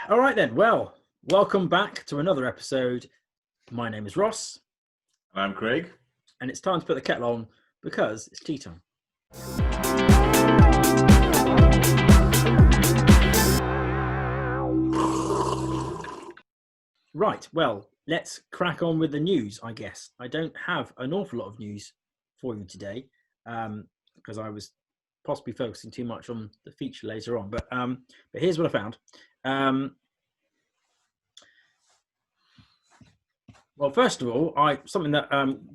All right then. Well, welcome back to another episode. My name is Ross, And I'm Craig. and it's time to put the kettle on because it's tea time. Right. Well, let's crack on with the news, I guess. I don't have an awful lot of news for you today because I was possibly focusing too much on the feature later on. But here's what I found. Well, first of all, something that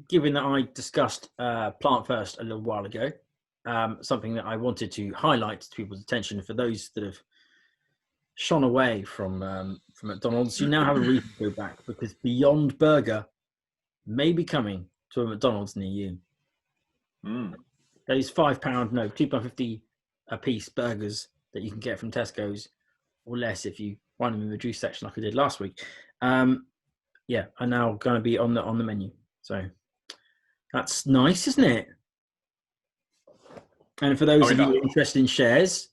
given that I discussed Plant First a little while ago, something that I wanted to highlight to people's attention for those that have shone away from McDonald's. You now have a reason to go back because Beyond Burger may be coming to a McDonald's near you. Those £2.50 a piece burgers that you can get from Tesco's, or less if you find them in the juice section like I did last week. Are now going to be on the menu. So that's nice, isn't it? And for those of you interested in shares,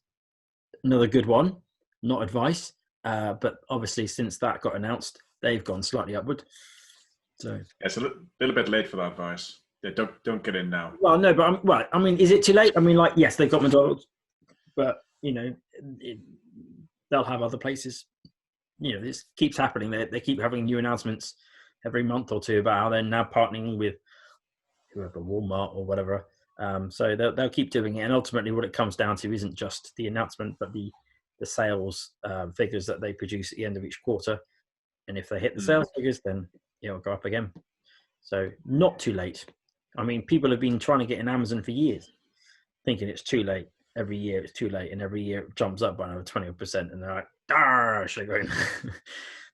another good one. Not advice, but obviously since that got announced, they've gone slightly upward. So it's a little bit late for that advice. Yeah, don't get in now. Well, no, but I mean, is it too late? I mean, like, yes, they've got McDonald's, but they'll have other places. This keeps happening. They keep having new announcements every month or two about how they're now partnering with whoever, Walmart or whatever. So they'll keep doing it, and ultimately, what it comes down to isn't just the announcement, but the sales figures that they produce at the end of each quarter. And if they hit the sales figures, then it'll go up again. So not too late. I mean, people have been trying to get in Amazon for years, thinking it's too late. Every year it's too late, and every year it jumps up by another 20%. And they're like, should I go in?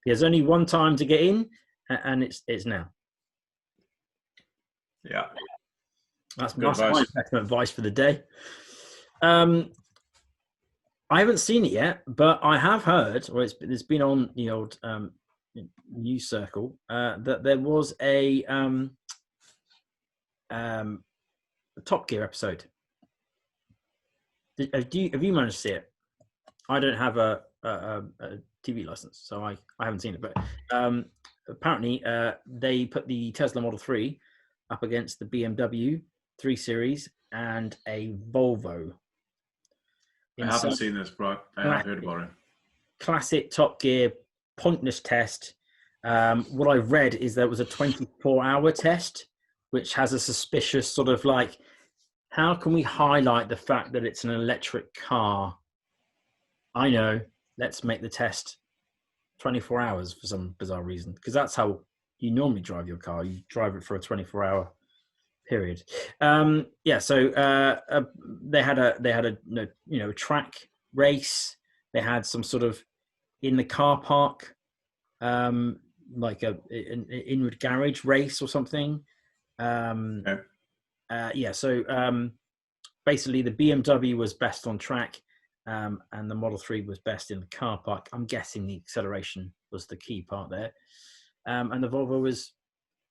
There's only one time to get in, and it's now. Yeah. That's my advice for the day. I haven't seen it yet, but I have heard, or it's been on the old news circle, that there was a Top Gear episode. Have you managed to see it? I don't have a TV license, so I haven't seen it. But apparently, they put the Tesla Model 3 up against the BMW 3 Series and a Volvo. I haven't seen this, but I have heard about it. Classic Top Gear pointless test. What I've read is there was a 24-hour test, which has a suspicious sort of like, how can we highlight the fact that it's an electric car? I know, let's make the test 24 hours for some bizarre reason, because that's how you normally drive your car. You drive it for a 24-hour period. So they had a track race. They had some sort of in the car park, like an inward garage race or something. Basically the BMW was best on track, and the Model 3 was best in the car park. I'm guessing the acceleration was the key part there, and the Volvo was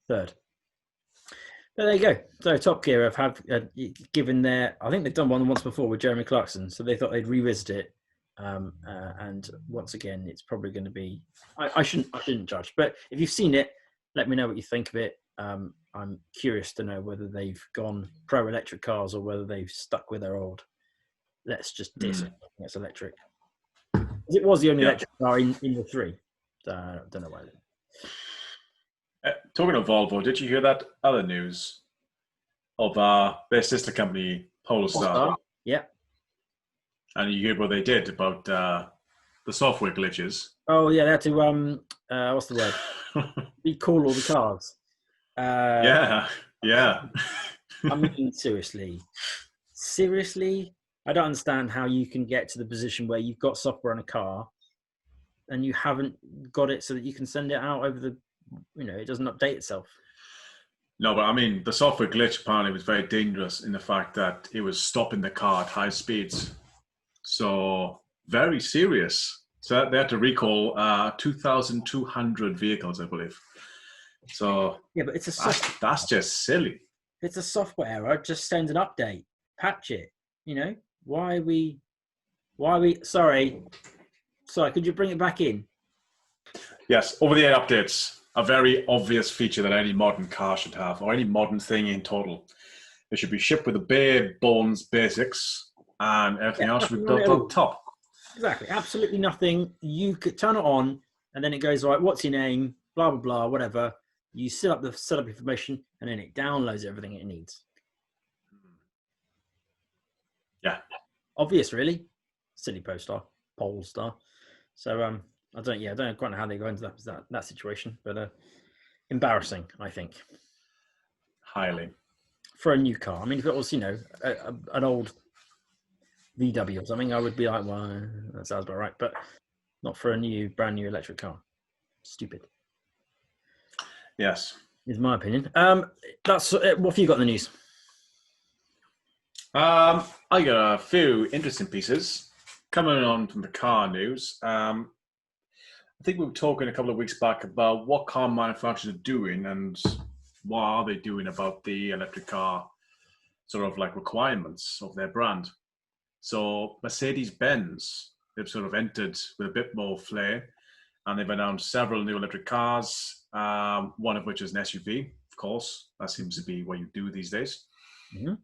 third. But there you go. So Top Gear have given their, I think they've done one once before with Jeremy Clarkson, so they thought they'd revisit it. And once again, it's probably going to be, I shouldn't judge, but if you've seen it, let me know what you think of it. I'm curious to know whether they've gone pro electric cars or whether they've stuck with their old, let's just diss it, it's electric. It was the only electric car in the three. I don't know why. Talking of Volvo, did you hear that other news of their sister company, Polestar? Yeah. And you hear what they did about the software glitches. Oh yeah, they had to what's the word? Recall all the cars. Yeah. I mean, seriously, I don't understand how you can get to the position where you've got software on a car and you haven't got it so that you can send it out over the, it doesn't update itself. No, but I mean, the software glitch apparently was very dangerous in the fact that it was stopping the car at high speeds. So very serious. So they had to recall 2,200 vehicles, I believe. So yeah, but that's just silly. It's a software error. Just send an update, patch it. Why are we? Sorry, Sorry, could you bring it back in? Yes, over-the-air updates, a very obvious feature that any modern car should have, or any modern thing in total. They should be shipped with the bare bones basics, and everything else should be built on top. Exactly, absolutely nothing. You could turn it on, and then it goes, right, what's your name? Blah blah blah, whatever. You set up the setup information, and then it downloads everything it needs. Yeah, obvious, really. Silly Polestar. So I don't quite know how they go into that situation, but embarrassing, I think. Highly. For a new car. I mean, if it was, an old VW or something, I would be like, well, that sounds about right. But not for a brand new electric car. Stupid. Yes. Is my opinion. That's what have you got in the news? I got a few interesting pieces coming on from the car news. I think we were talking a couple of weeks back about what car manufacturers are doing and what are they doing about the electric car sort of like requirements of their brand. So Mercedes-Benz, they've sort of entered with a bit more flair, and they've announced several new electric cars, one of which is an SUV, of course. That seems to be what you do these days. Mm-hmm.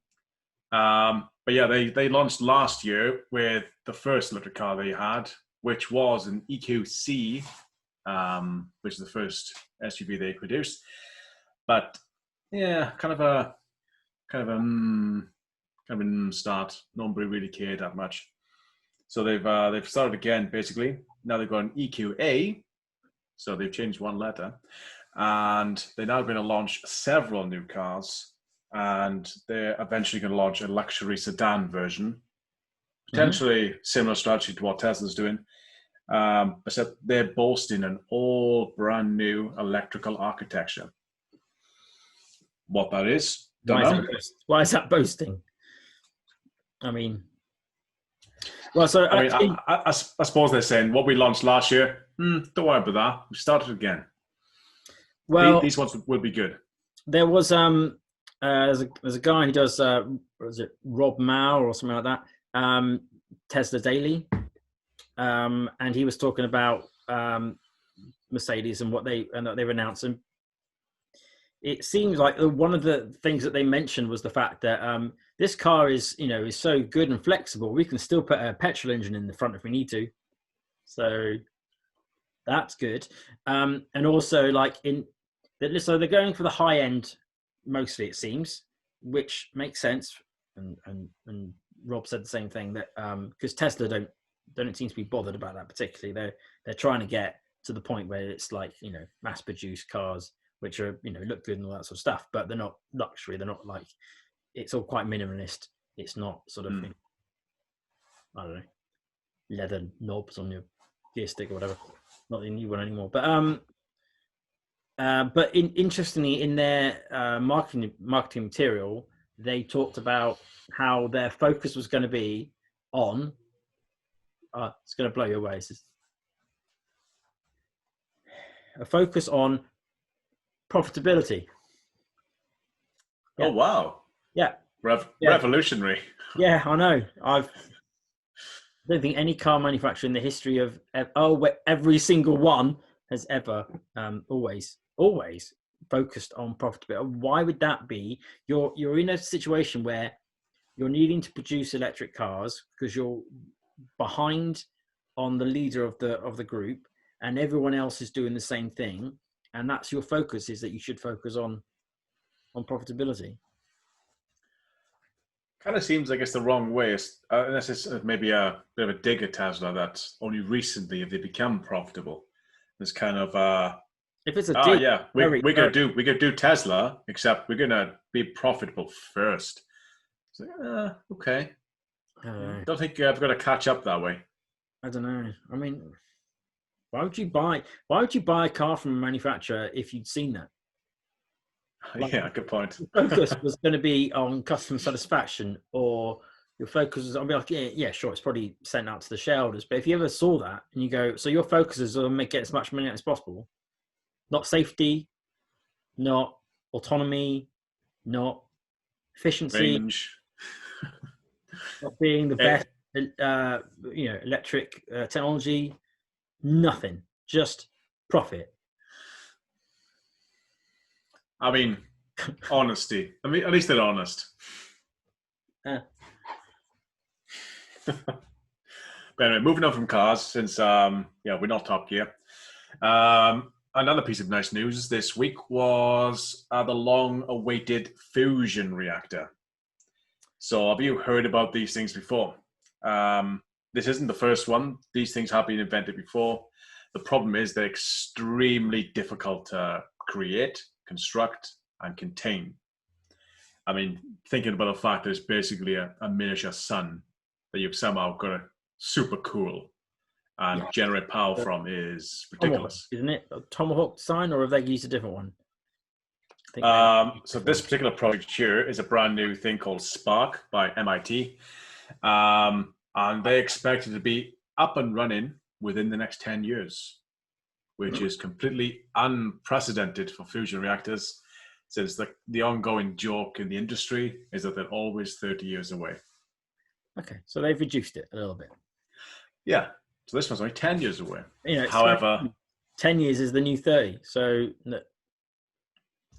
But yeah, they launched last year with the first electric car they had, which was an EQC, which is the first SUV they produced. But yeah, kind of a start. Nobody really cared that much. So they've started again basically. Now they've got an EQA, so they've changed one letter, and they're now going to launch several new cars. And they're eventually going to launch a luxury sedan version, potentially similar strategy to what Tesla's doing, except they're boasting an all brand new electrical architecture. What that is, don't know. Why is that boasting? I mean, well, so I suppose they're saying what we launched last year. Don't worry about that. We started again. Well, these ones will be good. There was there's a guy who does was it Rob Mao or something like that, Tesla Daily, and he was talking about Mercedes and what they've announced. And it seems like one of the things that they mentioned was the fact that this car is so good and flexible. We can still put a petrol engine in the front if we need to. So that's good. And also so they're going for the high end mostly, it seems, which makes sense. And Rob said the same thing, that because Tesla don't seem to be bothered about that particularly. They're trying to get to the point where it's like mass produced cars which are look good and all that sort of stuff, but they're not luxury. They're not like, it's all quite minimalist. It's not sort of I don't know, leather knobs on your gear stick or whatever. Not the new one anymore, but interestingly, in their marketing material, they talked about how their focus was going to be on. It's going to blow you away. A focus on profitability. Yeah. Oh wow! Yeah. Revolutionary. Yeah, I know. I don't think any car manufacturer in the history of every single one has ever always focused on profitability. Why would that be? You're in a situation where you're needing to produce electric cars because you're behind on the leader of the group, and everyone else is doing the same thing, and that's your focus, is that you should focus on profitability. Kind of seems like it's the wrong way, unless it's maybe a bit of a dig at Tesla that only recently have they become profitable. It's kind of if it's a dig, we're gonna do Tesla, except we're gonna be profitable first. It's like, okay. Don't think I've got to catch up that way. I don't know. I mean, why would you buy a car from a manufacturer if you'd seen that? Yeah, good point. Your focus was going to be on customer satisfaction, or your focus is on yeah, sure, it's probably sent out to the shareholders. But if you ever saw that and you go, so your focus is on make as much money as possible, not safety, not autonomy, not efficiency, range, not being the best, electric technology. Nothing. Just profit. I mean, honesty. I mean, at least they're honest. Uh, But anyway, moving on from cars, since we're not Top Gear. Another piece of nice news this week was the long-awaited fusion reactor. So, have you heard about these things before? This isn't the first one. These things have been invented before. The problem is they're extremely difficult to create, construct, and contain. I mean, thinking about the fact that it's basically a miniature sun that you've somehow got to super cool and generate power from is ridiculous. Tomahawk, isn't it? A Tomahawk sign, or have they used a different one? So this particular project here is a brand new thing called Spark by MIT. And they expect it to be up and running within the next 10 years, which is completely unprecedented for fusion reactors, since the ongoing joke in the industry is that they're always 30 years away. Okay, so they've reduced it a little bit. Yeah, so this one's only 10 years away. However, 10 years is the new 30. So,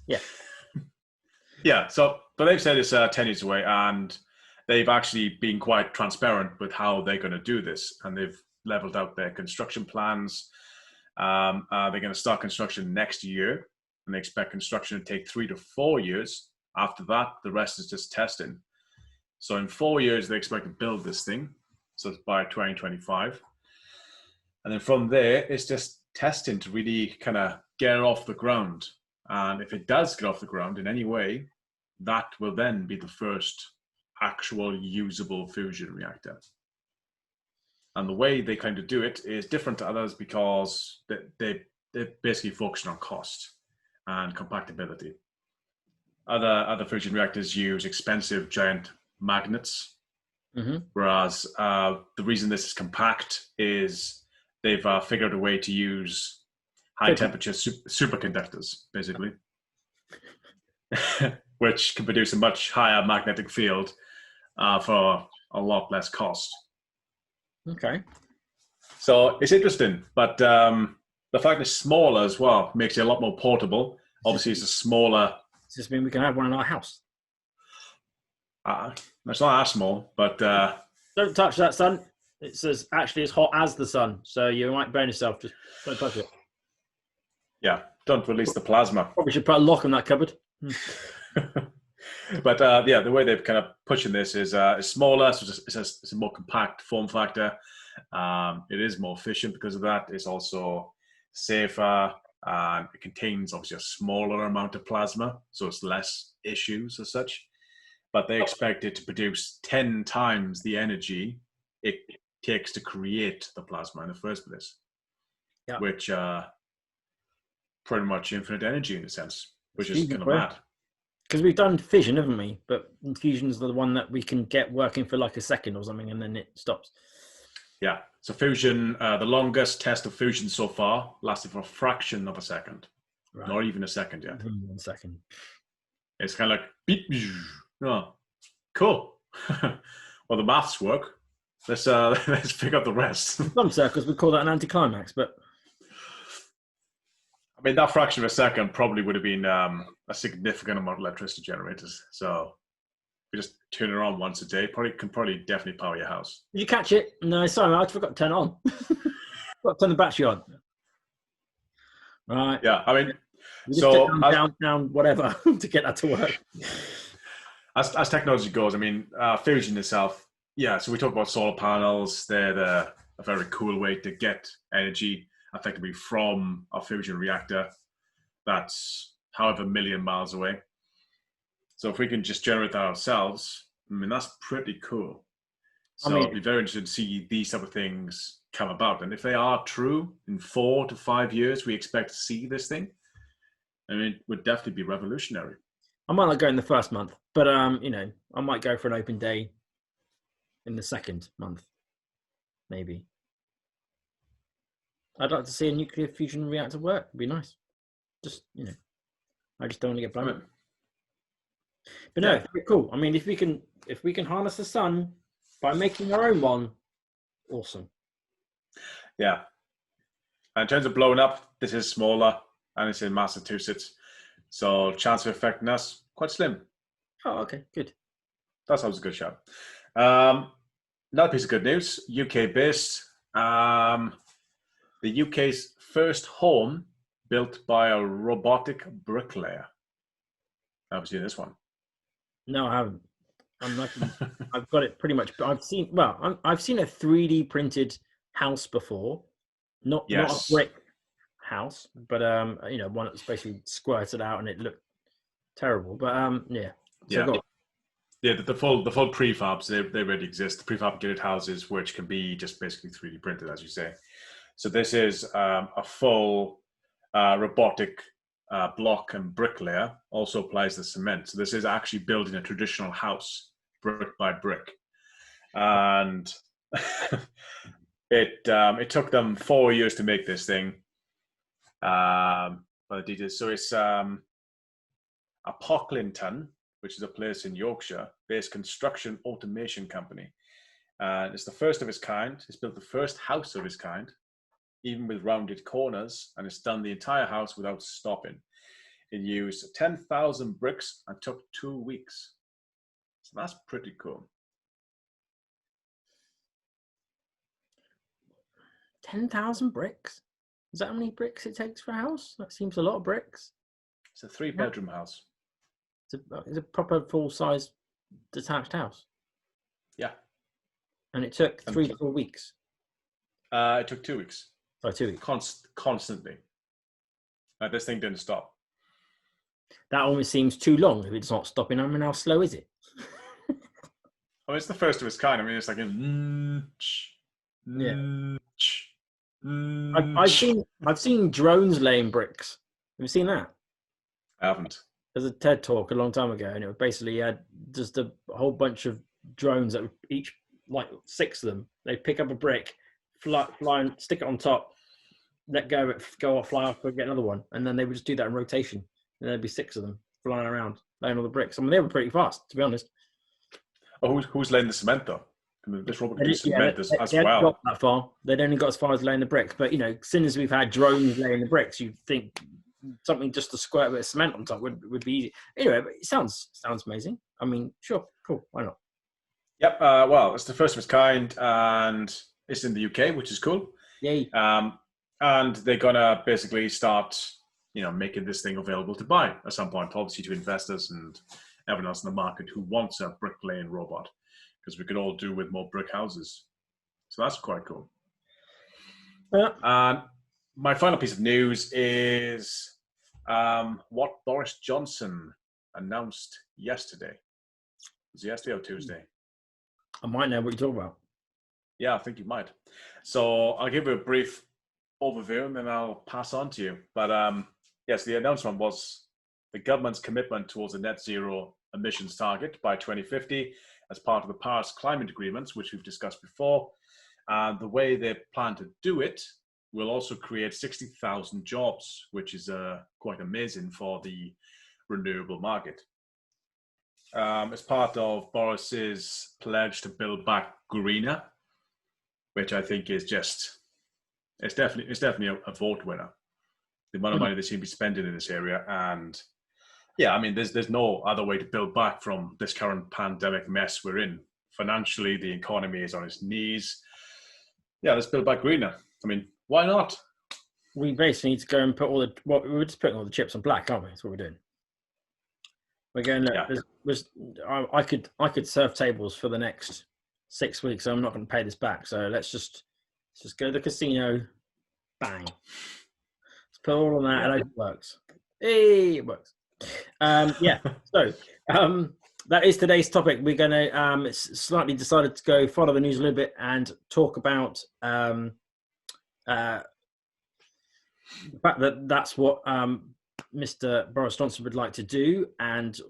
yeah. Yeah, but they've said it's 10 years away, and they've actually been quite transparent with how they're going to do this, and they've leveled out their construction plans. They're going to start construction next year, and they expect construction to take 3 to 4 years. After that, the rest is just testing. So in 4 years, they expect to build this thing. So it's by 2025. And then from there, it's just testing to really kind of get it off the ground. And if it does get off the ground in any way, that will then be the first actual usable fusion reactor. And the way they kind of do it is different to others because they're basically focusing on cost and compactability. Other fusion reactors use expensive giant magnets, whereas the reason this is compact is they've figured a way to use high temperature superconductors, basically, which can produce a much higher magnetic field for a lot less cost. Okay. So it's interesting, but the fact it's smaller as well makes it a lot more portable. Obviously, it's a smaller. Does this mean we can have one in our house? It's not as small, but don't touch that, son. It's actually as hot as the sun, so you might burn yourself. Just don't touch it. Yeah, don't release the plasma. Probably should put a lock on that cupboard. But the way they're kind of pushing this is smaller, so it's a more compact form factor. It is more efficient because of that. It's also safer. It contains obviously a smaller amount of plasma, so it's less issues as such. But they expect it to produce 10 times the energy it takes to create the plasma in the first place, which pretty much infinite energy in a sense, which is kind of mad. Because we've done fission, haven't we? But fusion's the one that we can get working for like a second or something, and then it stops. Yeah. So fusion, the longest test of fusion so far lasted for a fraction of a second. Right. Not even a second yet. 1 second. It's kind of like, beep, oh, cool. Well, the maths work. Let's pick up the rest. In some circles, we call that an anticlimax, but I mean, that fraction of a second probably would have been a significant amount of electricity generators. So if you just turn it on once a day, probably definitely power your house. Did you catch it? No, sorry, I forgot to turn it on. Got to turn the battery on. Right. Yeah, I mean, so down, whatever to get that to work. As technology goes, I mean, fusion itself. Yeah, so we talk about solar panels. They're a very cool way to get energy effectively from a fusion reactor that's however million miles away. So if we can just generate that ourselves, I mean, that's pretty cool. So it'd be very interesting to see these type of things come about. And if they are true, in 4 to 5 years, we expect to see this thing. I mean, it would definitely be revolutionary. I might not go in the first month, but I might go for an open day in the second month, maybe. I'd like to see a nuclear fusion reactor work. It'd be nice. Just, I just don't want to get blown. But no, it's pretty cool. I mean, if we can harness the sun by making our own one, awesome. Yeah. And in terms of blowing up, this is smaller and it's in Massachusetts. So chance of affecting us, quite slim. Oh, okay, good. That sounds a good shout. Another piece of good news, UK based. The UK's first home built by a robotic bricklayer. Have you seen this one? No, I haven't. I'm not. I've got it pretty much. I've seen. Well, I've seen a 3D printed house before, not a brick house, but you know, one that's basically squirted out and it looked terrible. But yeah. So yeah. Yeah, the full prefabs, they already exist. The prefabricated houses, which can be just basically 3D printed, as you say. So this is a full robotic block and bricklayer. Also applies the cement. So this is actually building a traditional house, brick by brick. And it took them 4 years to make this thing. But the details. So it's a Pocklington, which is a place in Yorkshire-based construction automation company. And it's the first of its kind. It's built the first house of its kind, even with rounded corners, and it's done the entire house without stopping. It used 10,000 bricks and took 2 weeks. So that's pretty cool. 10,000 bricks? Is that how many bricks it takes for a house? That seems a lot of bricks. It's a 3-bedroom house. It's a proper full-size detached house. Yeah. And it took 3 to 4 weeks. It took 2 weeks. Oh, 2 weeks. Constantly. This thing didn't stop. That almost seems too long if it's not stopping. I mean, how slow is it? Oh, it's the first of its kind. I mean, it's like I've seen drones laying bricks. Have you seen that? I haven't. There's a TED talk a long time ago, and it basically had just a whole bunch of drones that would each, like 6 of them, they'd pick up a brick, fly and stick it on top, let go of it, go off, fly off, get another one, and then they would just do that in rotation. And there'd be 6 of them flying around, laying all the bricks. I mean, they were pretty fast, to be honest. Oh, who's laying the cement though? I mean, this robot can do cement as they well. Got that far. They'd only got as far as laying the bricks. But you know, as soon as we've had drones laying the bricks, you'd think something just to squirt a bit of cement on top would be easy. Anyway, but it sounds amazing. I mean, sure, cool, why not? Yep. Well, it's the first of its kind, and it's in the UK, which is cool. Yay. And they're gonna basically start, making this thing available to buy at some point, obviously to investors and everyone else in the market who wants a bricklaying robot, because we could all do with more brick houses. So that's quite cool. And my final piece of news is what Boris Johnson announced yesterday. Was it yesterday or Tuesday? I might know what you're talking about. Yeah, I think you might. So I'll give you a brief overview and then I'll pass on to you. But yes, the announcement was the government's commitment towards a net zero emissions target by 2050 as part of the Paris Climate Agreements, which we've discussed before. And the way they plan to do it will also create 60,000 jobs, which is quite amazing for the renewable market. As part of Boris's pledge to build back greener, which I think is it's definitely a vote winner. The amount of money they seem to be spending in this area, and yeah, I mean, there's no other way to build back from this current pandemic mess we're in. Financially, the economy is on its knees. Yeah, let's build back greener. I mean, why not? We basically need to go and put we're just putting all the chips on black, aren't we? That's what we're doing. We're going. Yeah. I could serve tables for the next 6 weeks. So I'm not going to pay this back. So let's just go to the casino. Bang. Let's put all on that. Yeah. And it works. Hey, it works. Yeah. So that is today's topic. We're going to slightly decided to go follow the news a little bit and talk about the fact that that's what Mr. Boris Johnson would like to do, and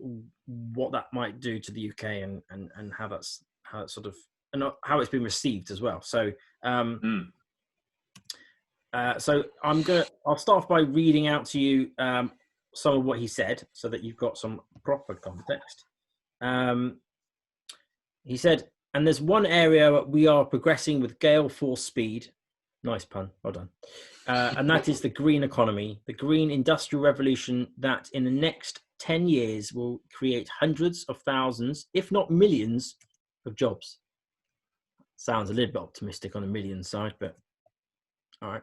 what that might do to the UK, and how it's sort of, and how it's been received as well. So so I'll start off by reading out to you some of what he said, so that you've got some proper context. He said, and there's one area we are progressing with gale force speed, Nice pun. Well done. And that is the green economy, the green industrial revolution that in the next 10 years will create hundreds of thousands, if not millions, of jobs. Sounds a little bit optimistic on the million side, but all right.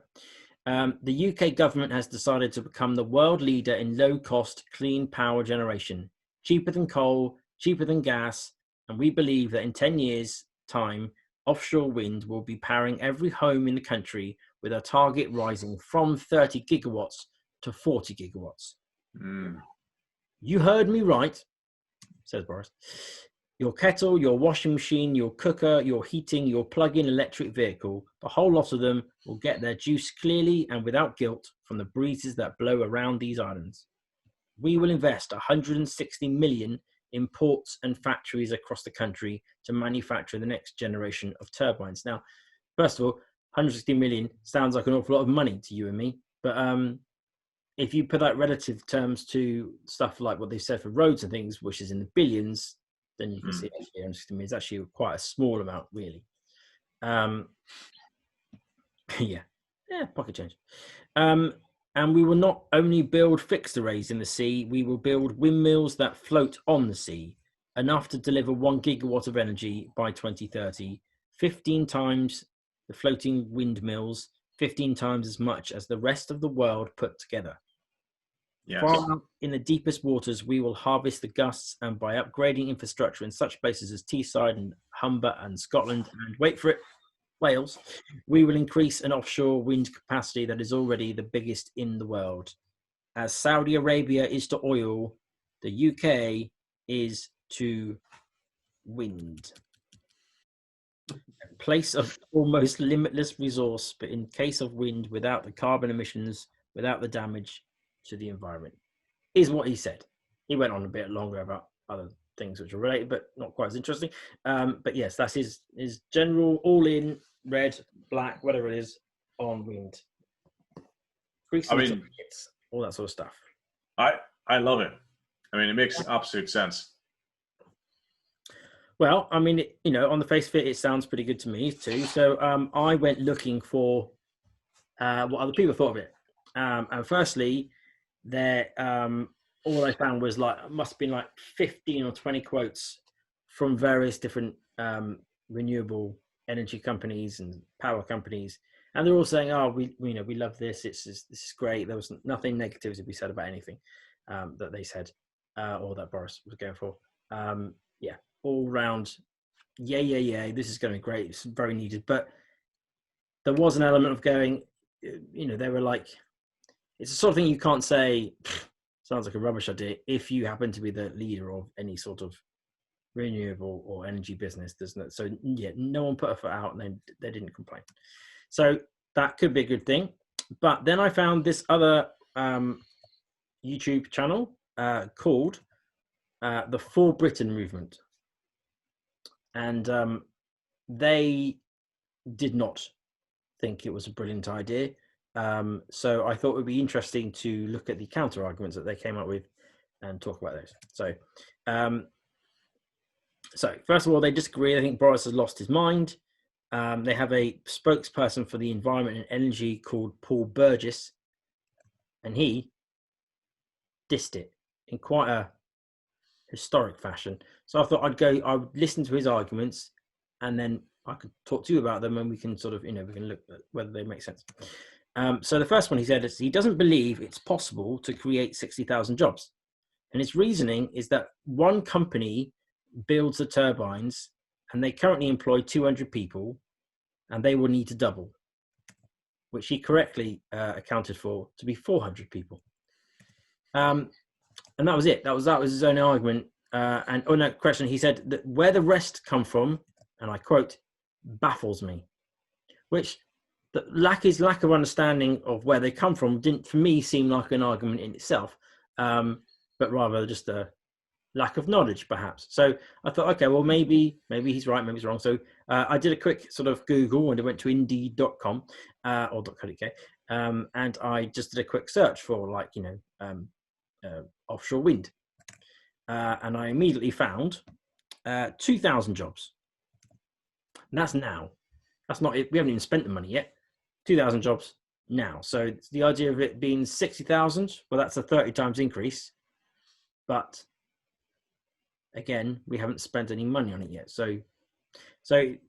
The UK government has decided to become the world leader in low-cost, clean power generation, cheaper than coal, cheaper than gas, and we believe that in 10 years' time, offshore wind will be powering every home in the country, with a target rising from 30 gigawatts to 40 gigawatts. You heard me right, says Boris. Your kettle, your washing machine, your cooker, your heating, your plug-in electric vehicle, the whole lot of them will get their juice clearly and without guilt from the breezes that blow around these islands. We will invest 160 million in ports and factories across the country to manufacture the next generation of turbines. Now, first of all, 160 million sounds like an awful lot of money to you and me, but if you put that relative terms to stuff like what they said for roads and things, which is in the billions, then you can see actually 160 million is actually quite a small amount, really. Yeah, pocket change. And we will not only build fixed arrays in the sea, we will build windmills that float on the sea, enough to deliver 1 gigawatt of energy by 2030, 15 times the floating windmills, 15 times as much as the rest of the world put together. Yes. Far out in the deepest waters, we will harvest the gusts, and by upgrading infrastructure in such places as Teesside and Humber and Scotland, and wait for it, Wales, we will increase an offshore wind capacity that is already the biggest in the world. As Saudi Arabia is to oil, the UK is to wind. A place of almost limitless resource, but in case of wind, without the carbon emissions, without the damage to the environment, is what he said. He went on a bit longer about other things which are related, but not quite as interesting. But yes, that's his general all-in red, black, whatever it is, on wind. I mean, all that sort of stuff. I love it. I mean, it makes absolute sense. Well, I mean, on the face of it, it sounds pretty good to me too. So I went looking for what other people thought of it. And firstly, all I found was must have been 15 or 20 quotes from various different renewable energy companies and power companies, and they're all saying, "Oh, we love this. This is great." There was nothing negative to be said about anything that they said or that Boris was going for. All round, yeah. This is going to be great. It's very needed, but there was an element of going. They were like, it's the sort of thing you can't say. Sounds like a rubbish idea if you happen to be the leader of any sort of renewable or energy business, doesn't it? So yeah, no one put a foot out, and they didn't complain. So that could be a good thing. But then I found this other YouTube channel called the For Britain Movement, and they did not think it was a brilliant idea. So I thought it would be interesting to look at the counter arguments that they came up with and talk about those. So first of all, they disagree. I think Boris has lost his mind. They have a spokesperson for the environment and energy called Paul Burgess, and he dissed it in quite a historic fashion. So I thought I would listen to his arguments, and then I could talk to you about them, and we can sort of, we can look at whether they make sense. So the first one he said is he doesn't believe it's possible to create 60,000 jobs. And his reasoning is that one company builds the turbines and they currently employ 200 people and they will need to double, which he correctly accounted for to be 400 people. And that was it. That was his only argument. Question. He said that where the rest come from, and I quote, baffles me, which the lack of understanding of where they come from didn't, for me, seem like an argument in itself, but rather just a lack of knowledge, perhaps. So I thought, okay, well, maybe he's right, maybe he's wrong. So I did a quick sort of Google, and I went to Indeed.com or .co.uk, and I just did a quick search for offshore wind, and I immediately found 2,000 jobs. And that's now. That's not it. We haven't even spent the money yet. 2,000 jobs now. So the idea of it being 60,000, well, that's a 30 times increase. But again, we haven't spent any money on it yet. So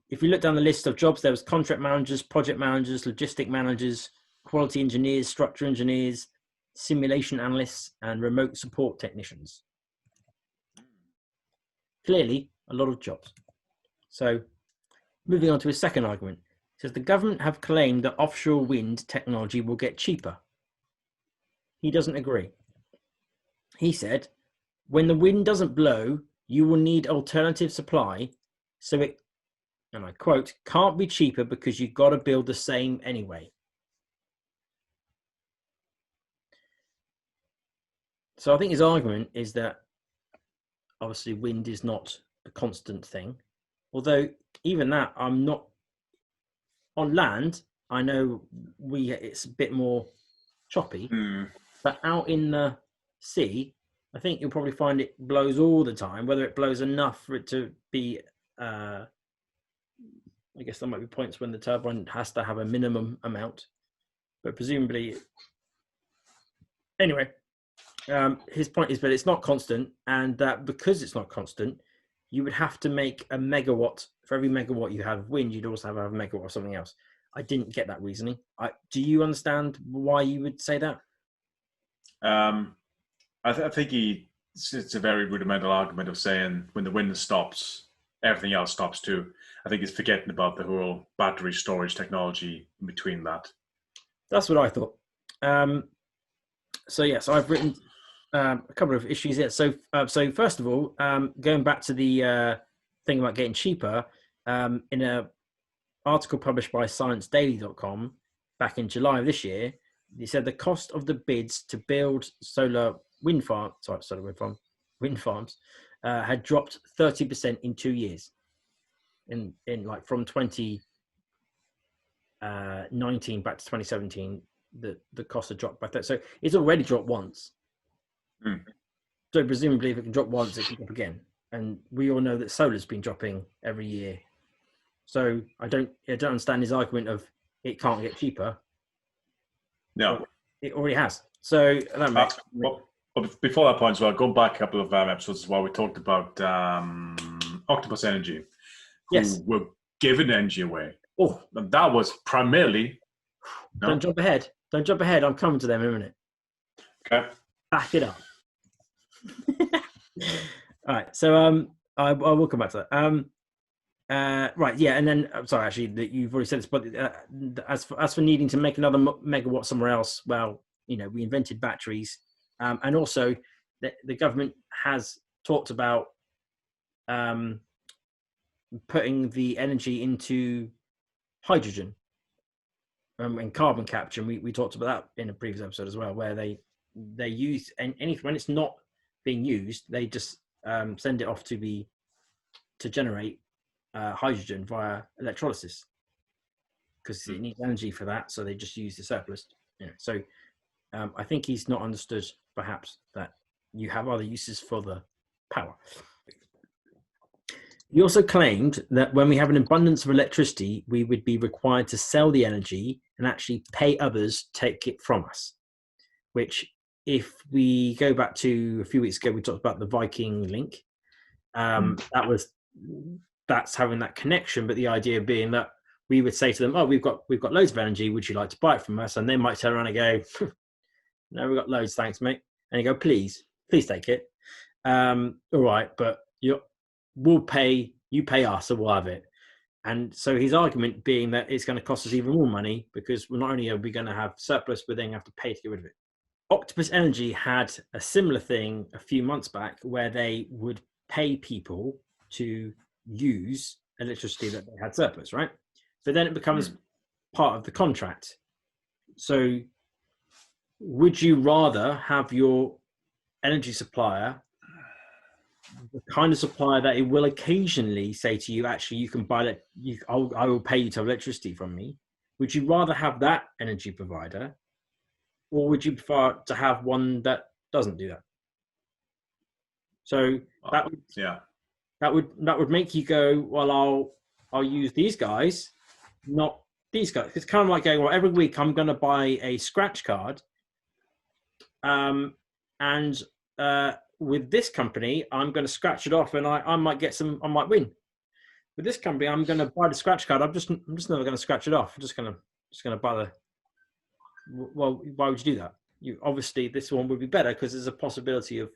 if you look down the list of jobs, there was contract managers, project managers, logistic managers, quality engineers, structure engineers, simulation analysts, and remote support technicians. Clearly, a lot of jobs. So moving on to his second argument. It says the government have claimed that offshore wind technology will get cheaper. He doesn't agree. He said, when the wind doesn't blow, you will need alternative supply, so it, and I quote, can't be cheaper because you've got to build the same anyway. So I think his argument is that obviously wind is not a constant thing, although even that, I'm not on land. I know it's a bit more choppy, but out in the sea, I think you'll probably find it blows all the time. Whether it blows enough for it to be, I guess there might be points when the turbine has to have a minimum amount, but presumably, anyway, his point is that it's not constant, and that because it's not constant, you would have to make a megawatt. For every megawatt you have of wind, you'd also have a megawatt of something else. I didn't get that reasoning. Do you understand why you would say that? I think it's a very rudimental argument of saying when the wind stops, everything else stops too. I think he's forgetting about the whole battery storage technology in between that. That's what I thought. So I've written a couple of issues here. So first of all, going back to the thing about getting cheaper, in an article published by ScienceDaily.com back in July of this year, they said the cost of the bids to build wind farms had dropped 30% in 2 years. In like from 2019 back to 2017, the cost had dropped by 30%. So it's already dropped once. So presumably, if it can drop once, it can drop again. And we all know that solar's been dropping every year. So I don't understand his argument of it can't get cheaper. No, it already has. So that makes. But before that point as well, going back a couple of episodes as well, we talked about Octopus Energy, who were giving energy away. Oh, and that was primarily. No? Don't jump ahead. I'm coming to them in a minute. Okay. Back it up. All right. So I will come back to that. Right. Yeah. And then I'm sorry, actually, that you've already said this, but as for needing to make another megawatt somewhere else, well, we invented batteries. And also, the government has talked about putting the energy into hydrogen and carbon capture. And we talked about that in a previous episode as well, where they use when it's not being used, they just send it off to generate hydrogen via electrolysis, because it needs energy for that. So they just use the surplus. So I think he's not understood, perhaps, that you have other uses for the power. He also claimed that when we have an abundance of electricity, we would be required to sell the energy and actually pay others to take it from us, which, if we go back to a few weeks ago, we talked about the Viking link. That's having that connection, but the idea being that we would say to them, "Oh, we've got loads of energy. Would you like to buy it from us?" And they might turn around and go, "No, we've got loads, thanks, mate." And you go, "Please take it. All right, but you pay us, or we'll have it." And so his argument being that it's going to cost us even more money, because not only are we going to have surplus, we're then have to pay to get rid of it. Octopus Energy had a similar thing a few months back, where they would pay people to use electricity that they had surplus, right? But then it becomes part of the contract. So would you rather have your energy supplier, the kind of supplier that it will occasionally say to you, actually, you can buy it, I will pay you to have electricity from me? Would you rather have that energy provider, or would you prefer to have one that doesn't do that? So that would make you go, well, I'll use these guys, not these guys, it's kind of like going, well, every week I'm going to buy a scratch card. And with this company, I'm going to scratch it off and I might get I might win. With this company, I'm going to buy the scratch card. I'm just never going to scratch it off. I'm just going to buy well, why would you do that? You obviously, this one would be better because there's a possibility of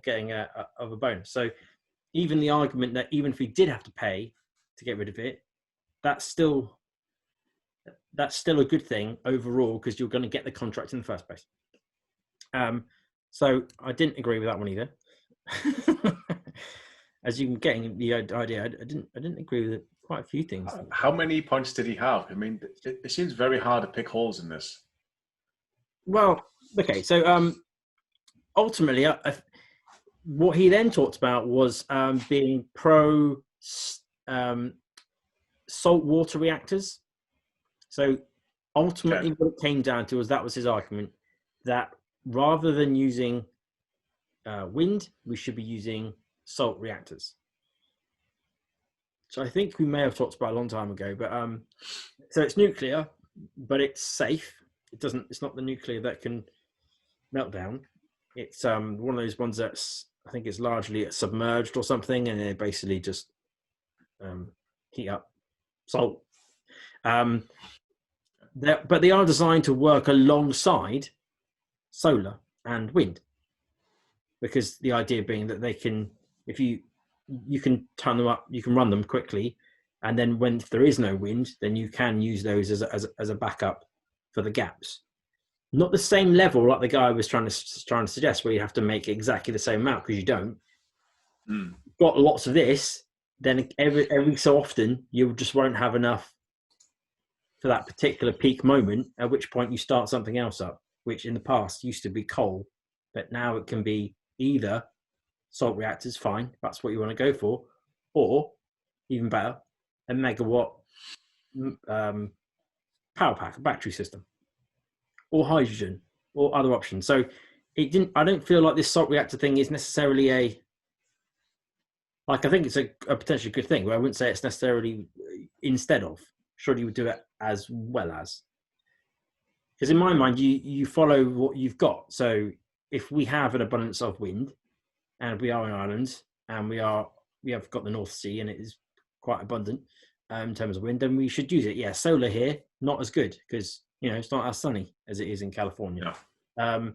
getting a bonus. So even the argument that even if we did have to pay to get rid of it, that's still a good thing overall because you're going to get the contract in the first place. So I didn't agree with that one either. As you can get the idea, I didn't agree with quite a few things. How many points did he have? I mean, it seems very hard to pick holes in this. Well, okay, so ultimately, what he then talked about was being pro saltwater reactors. So ultimately, what it came down to was that was his argument, that rather than using wind, we should be using salt reactors. So I think we may have talked about it a long time ago, but so it's nuclear, but it's safe. It's not the nuclear that can melt down. It's one of those ones that's, I think it's largely submerged or something, and they basically just heat up salt. But they are designed to work alongside solar and wind, because the idea being that they can, if you can turn them up, you can run them quickly, and then if there is no wind, then you can use those as a backup for the gaps. Not the same level like the guy was trying to suggest, where you have to make exactly the same amount, because you don't. Got lots of this, then every so often you just won't have enough for that particular peak moment, at which point you start something else up, which in the past used to be coal, but now it can be either salt reactors, fine, that's what you want to go for, or even better, a megawatt power pack, a battery system, or hydrogen, or other options. So I don't feel like this salt reactor thing is necessarily I think it's a potentially good thing, but I wouldn't say it's necessarily instead of. Surely you would do it as well as. Because in my mind, you follow what you've got. So if we have an abundance of wind, and we are in Ireland, and we have got the North Sea, and it is quite abundant in terms of wind, then we should use it. Yeah, solar here, not as good, because it's not as sunny as it is in California. Yeah.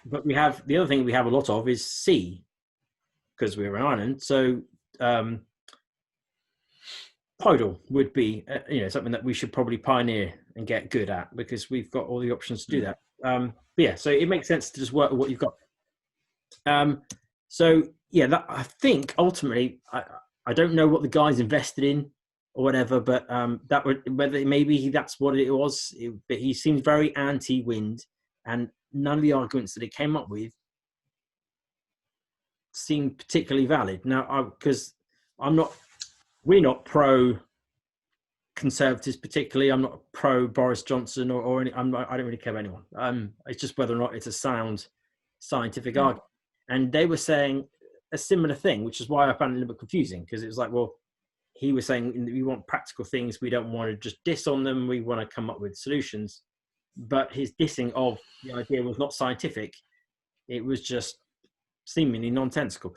But we have the other thing we have a lot of is sea, because we're in Ireland. So tidal would be something that we should probably pioneer and get good at, because we've got all the options to do that. But yeah, so it makes sense to just work with what you've got. So yeah, that, I think ultimately, I don't know what the guy's invested in or whatever, but that would, whether maybe that's what it was, but he seems very anti-wind, and none of the arguments that he came up with seem particularly valid. Now, because we're not pro Conservatives particularly. I'm not pro Boris Johnson or any. I don't really care about anyone. It's just whether or not it's a sound scientific argument. And they were saying a similar thing, which is why I found it a little bit confusing, because it was like, well, he was saying we want practical things. We don't want to just diss on them. We want to come up with solutions. But his dissing of the idea was not scientific. It was just seemingly nonsensical.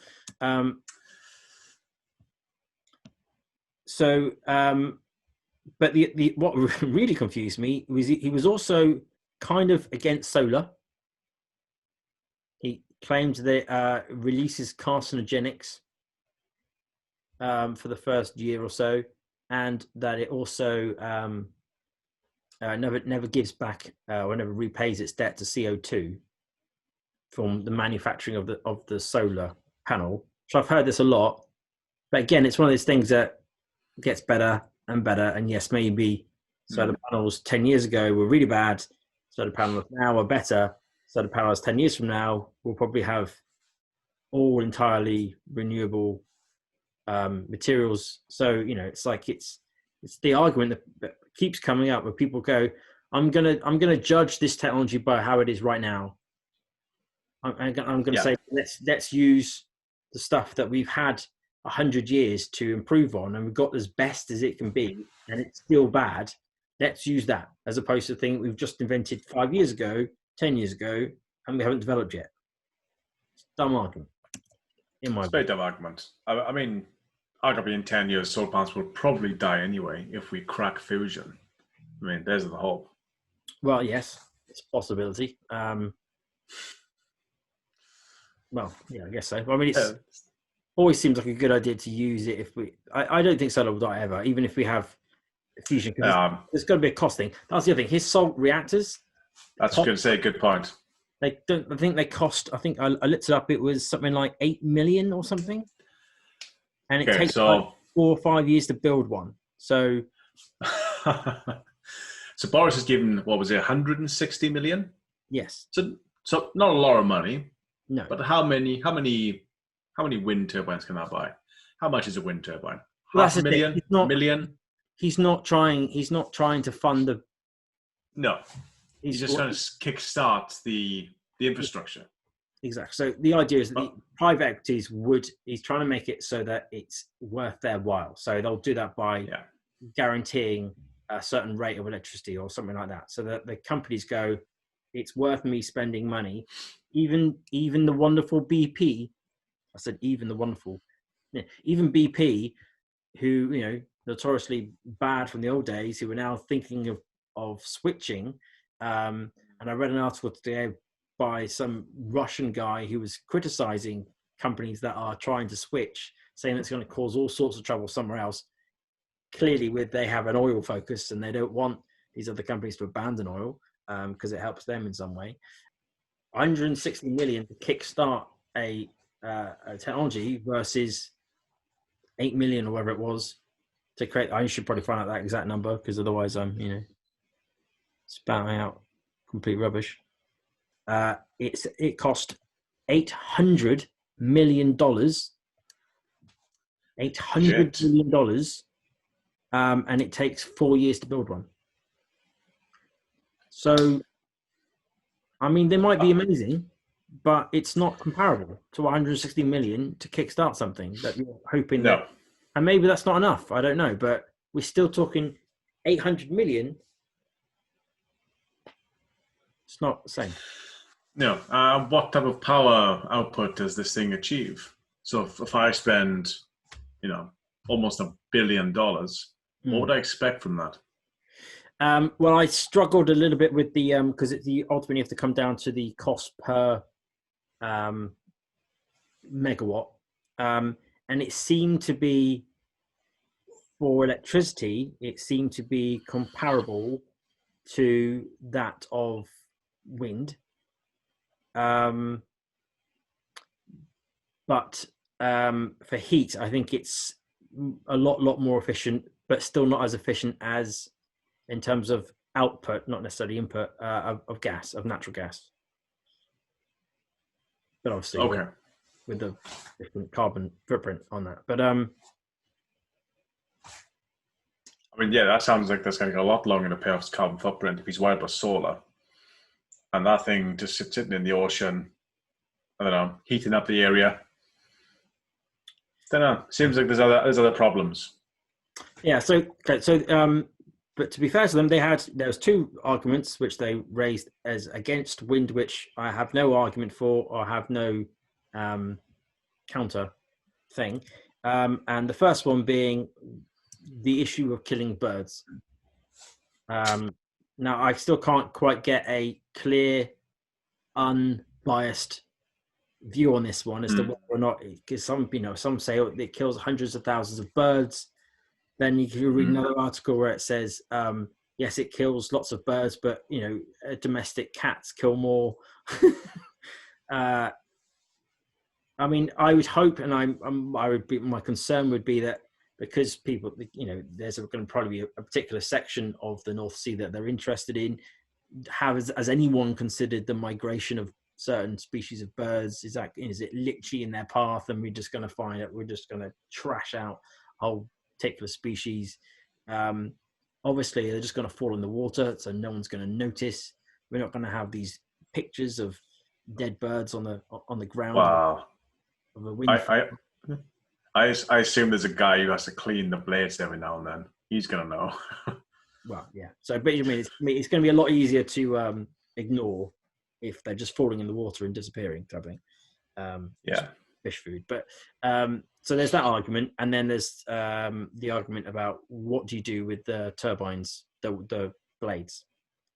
But the what really confused me was he was also kind of against solar. He claimed that releases carcinogenics for the first year or so, and that it also never gives back or never repays its debt to CO2 from the manufacturing of the solar panel. So I've heard this a lot, but again, it's one of those things that gets better and better. And yes, maybe solar panels 10 years ago were really bad. Solar panels now are better. Solar panels 10 years from now will probably have all entirely renewable materials. So it's like it's the argument that keeps coming up, where people go, I'm gonna judge this technology by how it is right now. I'm gonna say let's use the stuff that we've had 100 years to improve on, and we've got as best as it can be, and it's still bad. Let's use that as opposed to the thing we've just invented 5 years ago, 10 years ago, and we haven't developed yet. It's a dumb argument, in my It's a view. very dumb argument. I mean, arguably in 10 years, solar panels will probably die anyway if we crack fusion. I mean, there's the hope. Well, yes, it's a possibility. Well, yeah, I guess so. I mean, it's always seems like a good idea to use it if we. I don't think solar will die ever, even if we have fusion. There's got to be a cost thing. That's the other thing. His salt reactors. That's going to say a good point. They don't. I think they cost. I think I looked it up. It was something like 8 million or something, and it takes like 4 or 5 years to build one. So, so Boris has given, what was it, 160 million? Yes. So not a lot of money. No. But how many wind turbines can that buy? How much is a wind turbine? Well, Half a million? Million? He's not trying to fund the. No. He's just trying to kickstart the infrastructure. Exactly. So the idea is that the private equities he's trying to make it so that it's worth their while. So they'll do that by guaranteeing a certain rate of electricity or something like that. So that the companies go, it's worth me spending money. Even the wonderful BP, I said even the wonderful, even BP, who, notoriously bad from the old days, who are now thinking of switching. And I read an article today by some Russian guy who was criticizing companies that are trying to switch, saying it's going to cause all sorts of trouble somewhere else. Clearly, they have an oil focus and they don't want these other companies to abandon oil because it helps them in some way. 160 million to kickstart a technology versus 8 million or whatever it was to create. I should probably find out that exact number because otherwise I'm, spouting out complete rubbish. It cost $800 million. $800 million, and it takes 4 years to build one. So, I mean, they might be amazing, but it's not comparable to 160 million to kickstart something that you're hoping that. And maybe that's not enough. I don't know, but we're still talking 800 million. It's not the same. No. What type of power output does this thing achieve? So if I spend, almost $1 billion, what would I expect from that? Well, I struggled a little bit with the because ultimately you have to come down to the cost per megawatt, and it seemed to be for electricity. It seemed to be comparable to that of wind, but for heat, I think it's a lot more efficient, but still not as efficient as in terms of output, not necessarily input of natural gas. But obviously, with the different carbon footprint on that. But I mean, that sounds like that's going to go a lot longer to pay off his carbon footprint if he's worried about solar. And that thing just sitting in the ocean, I don't know, heating up the area. Don't know. Seems like there's other problems. Yeah. So but to be fair to them, there was 2 arguments which they raised as against wind, which I have no argument for or have no counter thing. And the first one being the issue of killing birds. Now, I still can't quite get a clear, unbiased view on this one as to whether or not, because some say it kills hundreds of thousands of birds. Then you can read another article where it says, yes, it kills lots of birds, but domestic cats kill more. I mean, I would hope, and my concern would be that because people, there's going to probably be a particular section of the North Sea that they're interested in. Has anyone considered the migration of certain species of birds? Is it literally in their path, and we're just going to find it? We're just going to trash out whole particular species. Obviously, they're just going to fall in the water, so no one's going to notice. We're not going to have these pictures of dead birds on the ground. Wow. Of a wind I assume there's a guy who has to clean the blades every now and then. He's going to know. Well, yeah. So, but you mean it's going to be a lot easier to ignore if they're just falling in the water and disappearing, type thing. Yeah. Fish food. But so there's that argument, and then there's the argument about what do you do with the turbines, the blades,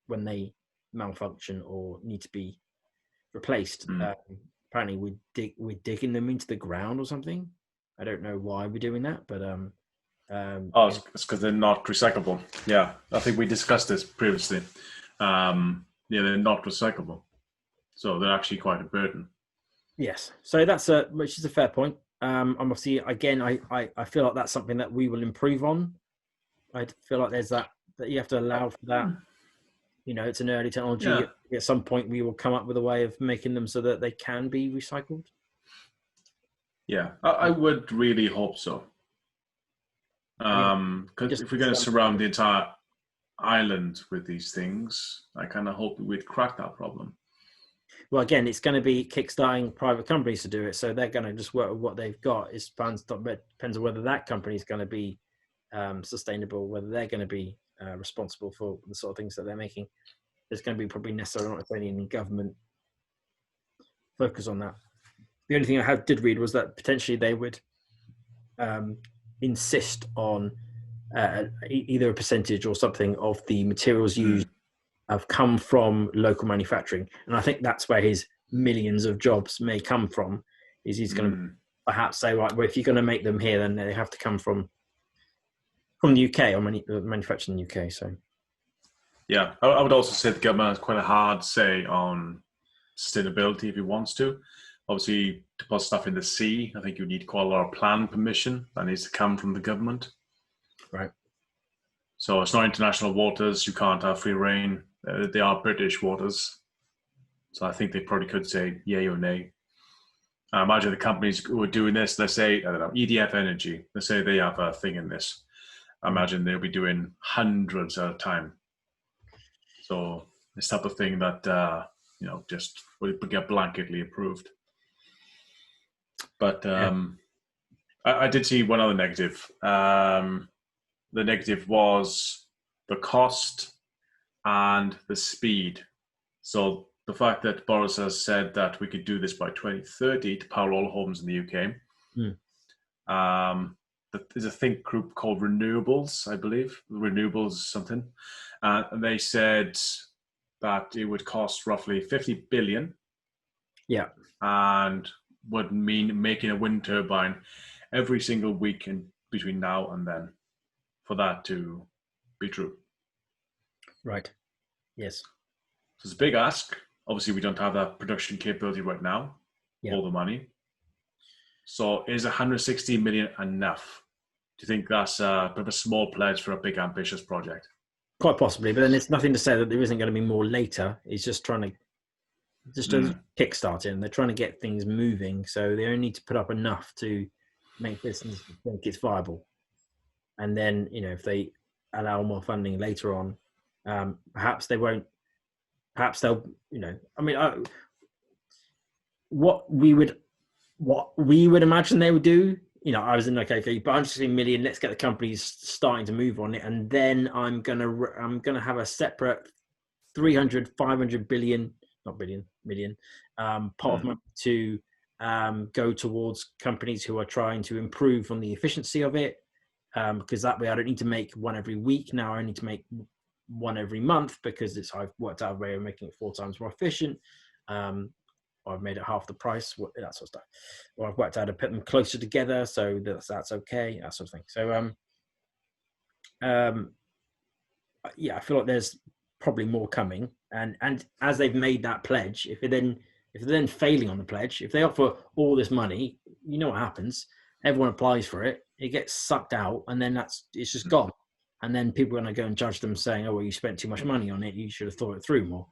when they malfunction or need to be replaced. Apparently, we're digging them into the ground or something. I don't know why we're doing that, but it's because they're not recyclable. Yeah, I think we discussed this previously. Yeah, they're not recyclable, so they're actually quite a burden. Yes, so which is a fair point. I'm obviously, again, I feel like that's something that we will improve on. I feel like there's that you have to allow for that. You know, it's an early technology. Yeah. At some point, we will come up with a way of making them so that they can be recycled. Yeah, I would really hope so. Because if we're going to surround the entire island with these things, I kind of hope we'd crack that problem. Well, again, it's going to be kickstarting private companies to do it, so they're going to just work with what they've got. It depends on whether that company is going to be sustainable, whether they're going to be responsible for the sort of things that they're making. There's going to be probably necessarily not only any government focus on that. The only thing I did read was that potentially they would insist on either a percentage or something of the materials used have come from local manufacturing, and I think that's where his millions of jobs may come from. Is he's going to perhaps say, right, well, if you're going to make them here, then they have to come from the UK or manufactured in the UK. So, yeah, I would also say the government has quite a hard say on sustainability if it wants to. Obviously, to put stuff in the sea, I think you need quite a lot of plan permission that needs to come from the government. Right. So it's not international waters. You can't have free reign. They are British waters. So I think they probably could say yay or nay. I imagine the companies who are doing this, let's say, I don't know, EDF Energy, let's say they have a thing in this. I imagine they'll be doing hundreds at a time. So this type of thing that, just would get blanketly approved. But I did see one other negative. The negative was the cost and the speed. So the fact that Boris has said that we could do this by 2030 to power all homes in the UK. There's a think group called Renewables, I believe. Renewables something. And they said that it would cost roughly 50 billion. Yeah. And would mean making a wind turbine every single week in between now and then for that to be true. Right. Yes. So it's a big ask. Obviously, we don't have that production capability right now, all the money. So is 160 million enough? Do you think that's a bit of a small pledge for a big, ambitious project? Quite possibly, but then it's nothing to say that there isn't going to be more later. It's just trying to kickstart it, and they're trying to get things moving. So they only need to put up enough to make this and think it's viable. And then, if they allow more funding later on, perhaps they won't. Perhaps they'll. What we would imagine they would do. I was in okay, but 160 million. Let's get the companies starting to move on it, and then I'm gonna have a separate 300, 500 billion. Not billion, million, pot of money to go towards companies who are trying to improve on the efficiency of it, because that way I don't need to make one every week. Now I need to make one every month because I've worked out a way of making it 4 times more efficient. Or I've made it half the price, that sort of stuff. Or I've worked out to put them closer together so that's okay, that sort of thing. So, I feel like there's probably more coming, and as they've made that pledge, if they're then failing on the pledge, if they offer all this money, you know what happens? Everyone applies for it, it gets sucked out, and then it's just gone. And then people are going to go and judge them, saying, "Oh, well, you spent too much money on it. You should have thought it through more."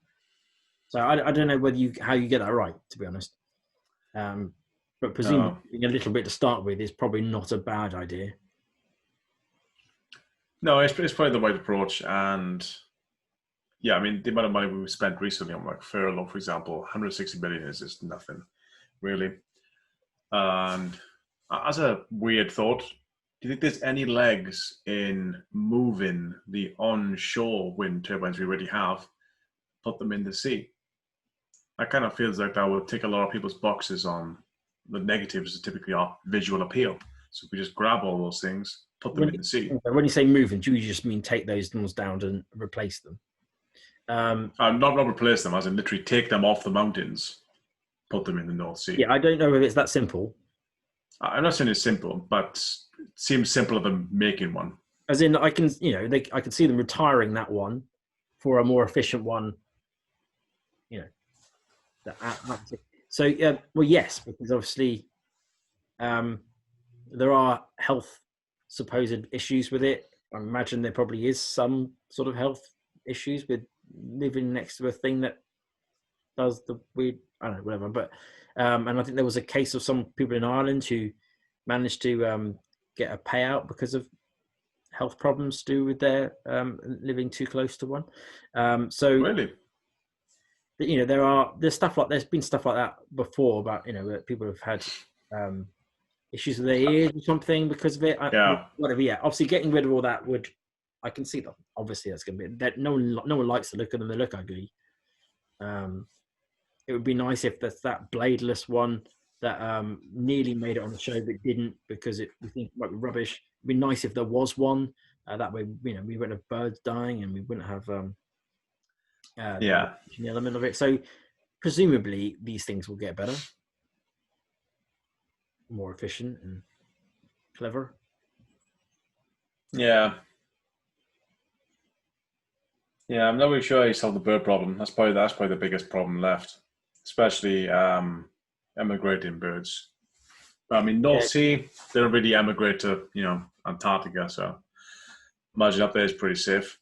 So I don't know how you get that right, to be honest. But presumably a little bit to start with is probably not a bad idea. No, it's probably the right approach. And yeah, I mean, the amount of money we've spent recently on like furlough, for example, 160 billion is just nothing, really. And as a weird thought, do Do you think there's any legs in moving the onshore wind turbines we already have, put them in the sea? That kind of feels like that would tick a lot of people's boxes on the negatives that typically are visual appeal. So if we just grab all those things, put them in the sea. When you say moving, do you just mean take those ones down and replace them? Not replace them, as in literally take them off the mountains, put them in the North Sea. Yeah, I don't know if it's that simple. I'm not saying it's simple, but it seems simpler than making one. As in, I can see them retiring that one for a more efficient one. So well, yes, because obviously there are health supposed issues with it. I imagine there probably is some sort of health issues with living next to a thing that does the weird, I don't know, whatever. But and I think there was a case of some people in Ireland who managed to get a payout because of health problems to do with their living too close to one. So really, there's been stuff like that before about people have had issues with their ears or something because of it. Whatever. Yeah, obviously getting rid of all that I can see that. Obviously, that's going to be that. No one likes the look of them. They look ugly. It would be nice if there's that bladeless one that nearly made it on the show but didn't because we think it might be rubbish. It'd be nice if there was one. That way, we wouldn't have birds dying and we wouldn't have the element of it. So presumably these things will get better, more efficient and clever. Yeah, I'm not really sure you solved the bird problem. That's probably the biggest problem left, especially emigrating birds. But I mean, North Sea, they don't really emigrate to Antarctica, so imagine up there is pretty safe.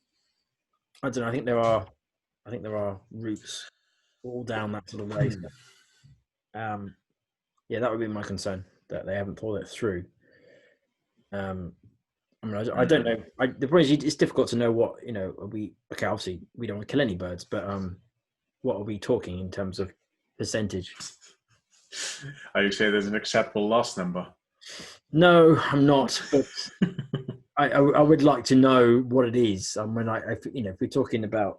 I don't know. I think there are routes all down that sort of way. So, that would be my concern that they haven't thought it through. I don't know. The point is, it's difficult to know what obviously, we don't want to kill any birds, but what are we talking in terms of percentage? Are you saying there's an acceptable loss number? No, I'm not. But I would like to know what it is. I mean, if we're talking about,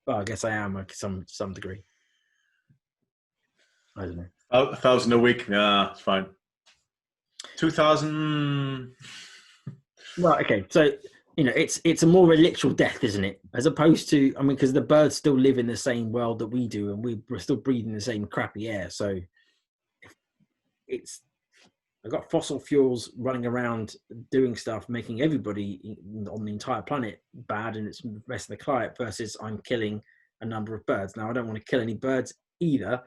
well, I guess I am some degree. I don't know. 1,000 a week. Nah, it's fine. 2,000. Well, okay. So it's a more of a literal death, isn't it? As opposed to, I mean, because the birds still live in the same world that we do, and we're still breathing the same crappy air. So I've got fossil fuels running around doing stuff, making everybody on the entire planet bad, and it's messing the climate. Versus I'm killing a number of birds. Now I don't want to kill any birds either.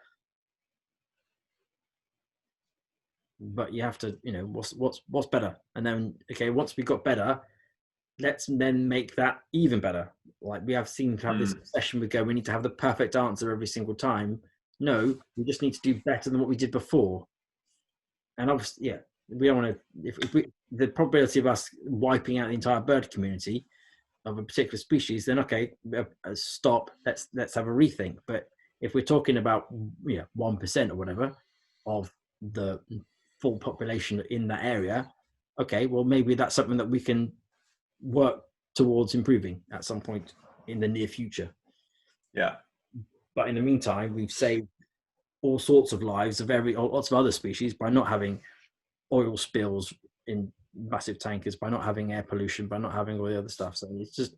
But you have to, what's better? And then, okay, once we got better, let's then make that even better. Like we have seen to have this obsession with we need to have the perfect answer every single time. No, we just need to do better than what we did before. And obviously, we don't want to, the probability of us wiping out the entire bird community of a particular species, then okay, stop, let's have a rethink. But if we're talking about 1% or whatever of the full population in that area, okay, well maybe that's something that we can work towards improving at some point in the near future. Yeah. But in the meantime, we've saved all sorts of lives of lots of other species by not having oil spills in massive tankers, by not having air pollution, by not having all the other stuff. So it's just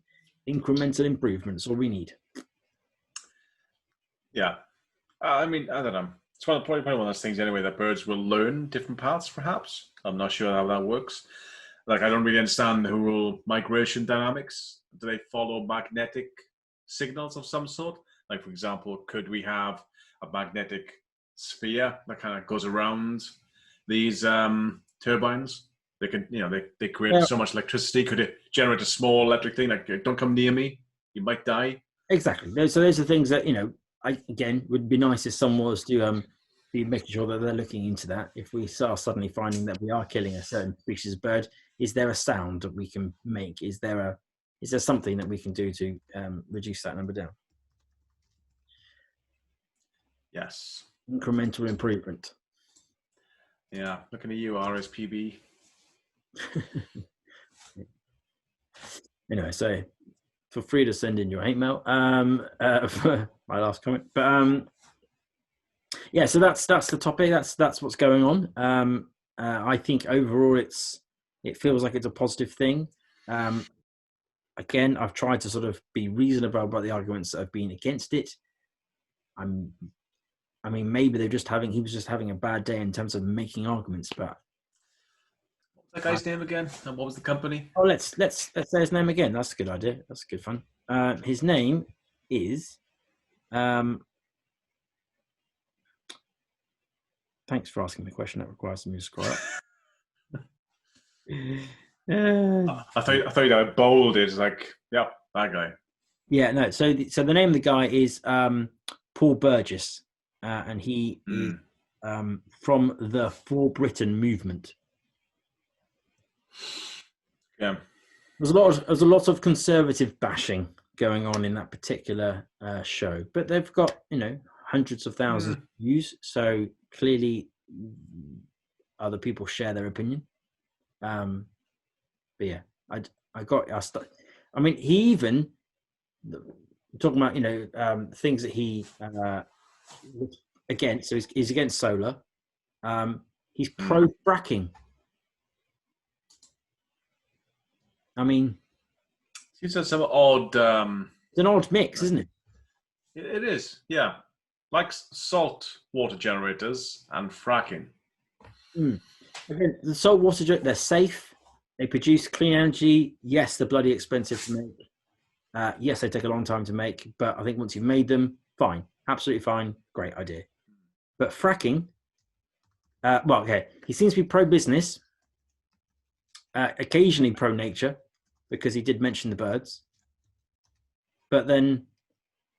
incremental improvements all we need. Yeah. I mean, I don't know. It's probably one of those things anyway that birds will learn different paths, perhaps. I'm not sure how that works. Like, I don't really understand the whole migration dynamics. Do they follow magnetic signals of some sort? Like, for example, could we have a magnetic sphere that kind of goes around these turbines? They can, they create so much electricity. Could it generate a small electric thing like, don't come near me, you might die? Exactly. So those are things that, again, would be nice if someone was to be making sure that they're looking into that. If we are suddenly finding that we are killing a certain species of bird, is there a sound that we can make? Is there something that we can do to reduce that number down? 'Yes. Incremental improvement. Yeah, looking at you, RSPB. Anyway, so feel free to send in your hate mail for my last comment. But yeah, so that's the topic. That's what's going on. I think overall it feels like it's a positive thing. Again, I've tried to sort of be reasonable about the arguments that have been against it. I mean, maybe he was just having a bad day in terms of making arguments. But that guy's name again, and what was the company? Oh, let's say his name again. That's a good idea. That's good fun. His name is. Thanks for asking the question. That requires me to scroll up. I thought you had bold. It's like, yeah, that guy. Yeah, no. So the name of the guy is Paul Burgess, and he is from the For Britain movement. Yeah, there's a lot of conservative bashing going on in that particular show, but they've got hundreds of thousands of views, so clearly other people share their opinion. But yeah, I mean, he even talking about things that he against. So he's against solar. He's pro fracking. I mean, seems like some odd. It's an odd mix, isn't it? It is, yeah. Like salt water generators and fracking. Again, the salt water, they're safe. They produce clean energy. Yes, they're bloody expensive to make. Yes, they take a long time to make. But I think once you've made them, fine. Absolutely fine. Great idea. But fracking, he seems to be pro-business. Occasionally pro-nature, because he did mention the birds. But then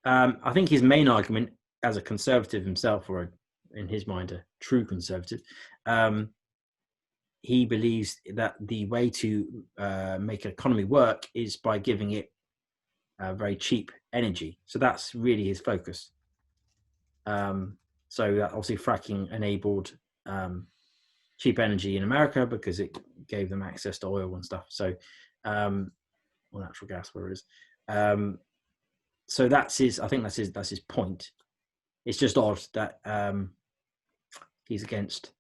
I think his main argument as a conservative himself, or in his mind a true conservative, he believes that the way to make an economy work is by giving it very cheap energy. So that's really his focus. So that obviously fracking enabled cheap energy in America because it gave them access to oil and stuff. So, or natural gas, where it is. So that's his. I think that's his point. It's just odd that he's against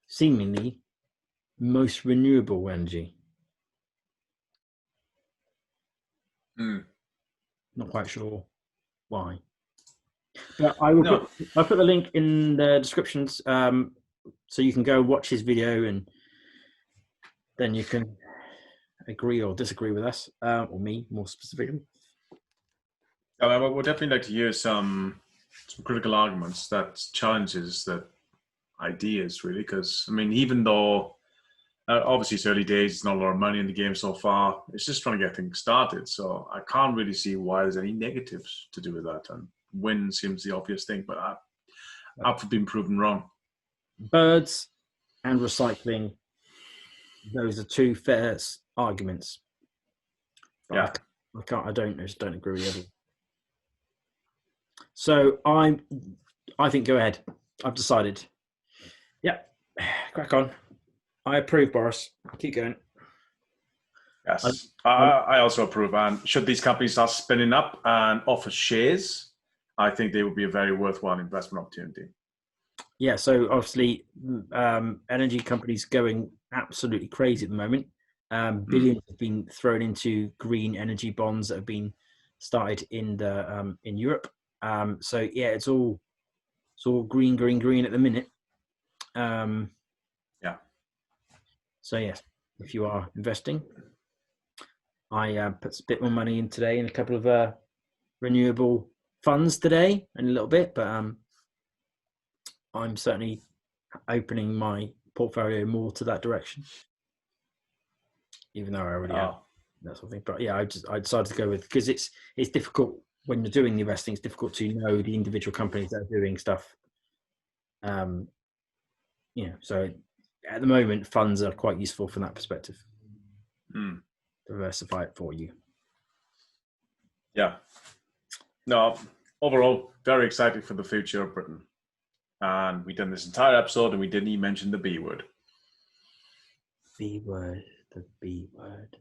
seemingly most renewable energy. Not quite sure why. But I'll put the link in the descriptions, so you can go watch his video, and then you can agree or disagree with us, or me more specifically. We'd definitely like to hear some critical arguments that challenges the ideas, really, because I mean, even though obviously it's early days, it's not a lot of money in the game so far. It's just trying to get things started. So I can't really see why there's any negatives to do with that. And wind seems the obvious thing, but I've been proven wrong. Birds and recycling, those are two fair arguments. But yeah, I just don't agree with the other. So I think go ahead. I've decided. Yeah, crack on. I approve, Boris. Keep going. Yes, I also approve. And should these companies start spinning up and offer shares, I think they would be a very worthwhile investment opportunity. Yeah, so obviously energy companies going absolutely crazy at the moment. Billions have been thrown into green energy bonds that have been started in Europe. So yeah, it's all green at the minute. Yeah. So yes, if you are investing, I put a bit more money in today in a couple of renewable funds today, and a little bit, but I'm certainly opening my portfolio more to that direction, even though I already have that sort of thing. But yeah, I decided to go with, because it's difficult when you're doing the investing. It's difficult to know the individual companies that are doing stuff. So at the moment, funds are quite useful from that perspective. Diversify it for you. Yeah. No, overall, very excited for the future of Britain. And we done this entire episode and we didn't even mention the B word. V word. The B word.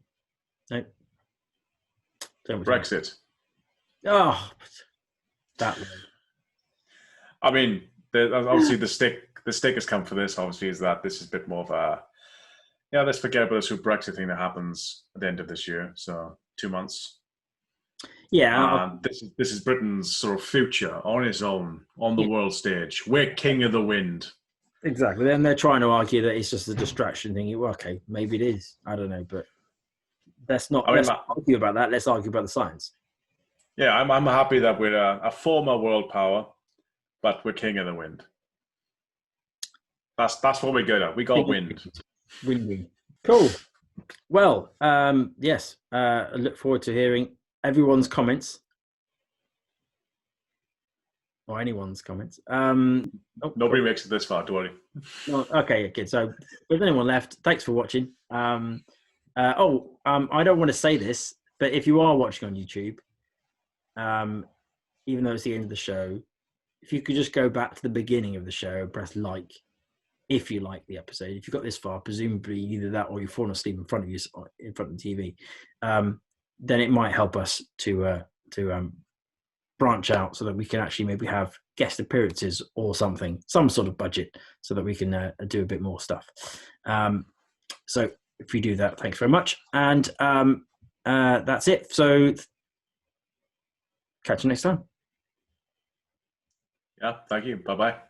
No. Don't Brexit. Oh, that word. I mean, obviously the stick has come for this. Obviously, is that this is a bit more of a let's forget about this whole Brexit thing that happens at the end of this year. So 2 months. Yeah. This is Britain's sort of future on its own on the world stage. We're king of the wind. Exactly. Then they're trying to argue that it's just a distraction thing. Well, okay, maybe it is. I don't know, but let's not argue about that. Let's argue about the science. Yeah, I'm happy that we're a former world power, but we're king of the wind. That's what we're good at. We got wind. Windy. Cool. Well, yes. I look forward to hearing everyone's comments. Or anyone's comments. Nobody makes it this far, don't worry. Okay. So with anyone left, thanks for watching. I don't want to say this, but if you are watching on YouTube, even though it's the end of the show, if you could just go back to the beginning of the show and press like, if you like the episode. If you got this far, presumably either that or you've fallen asleep in front of the TV, then it might help us to branch out so that we can actually maybe have guest appearances or some sort of budget so that we can do a bit more stuff. So if you do that, thanks very much. And that's it. So catch you next time. Yeah, thank you. Bye-bye.